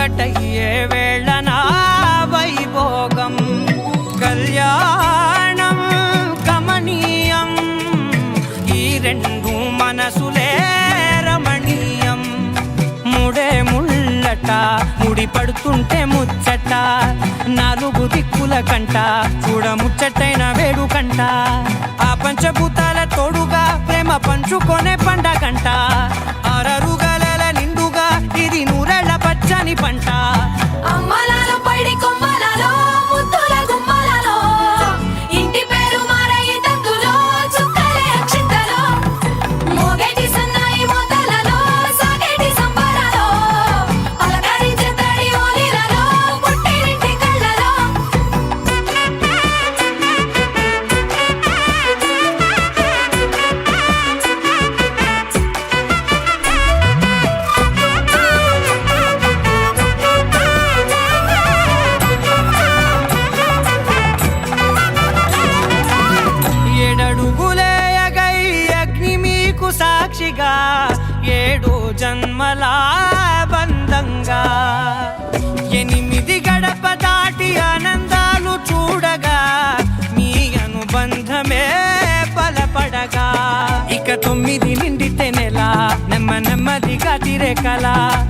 ఒకటయ్యే వేళనా వైభోగం కళ్యాణం కమనీయం ఈ రెండు మనసులే రమణీయం ముడే ముళ్ళట ముడి పడుతుంటే ముచ్చట నాలుగు దిక్కుల కంట చూడ ముచ్చటైన వేడుకంట ఆ పంచభూతాల తోడుగా ప్రేమ పంచుకొనే పండగంట ఆరరుగల నిండుగా ఇది నూరెళ్ళ పచ్చని పంట అమ్మలాలో పైడి కొమ్మలలో ముద్దుల గుమ్మలలో ఇంటి పేరు మారయి తందులో చుక్కలే అక్షింతలో మోగేటి సన్నాయి మోతలలో సాగేటి సంబరాలో అలకరించే తడి ఓలిలలో పుట్టినింటి కళ్ళలో ఏడడుగులేయగై అగ్ని మీకు సాక్షిగా 7 జన్మల బంధంగా 8 గడప దాటి ఆనందాలు చూడగా మీ అనుబంధమే బలపడగా ఇక 9 నిండితే నెల నెమ్మదిగా తిరే కల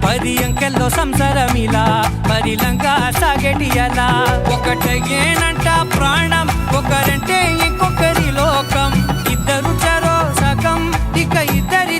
10 అంకెల్లో సంసారమిలా పరిలంగా సాగేటియలా ఒకటేనంట ప్రాణం ఒకరంటే ఇంకొకరి లోకం ఇద్దరు చరో సగం ఇక ఇద్దరి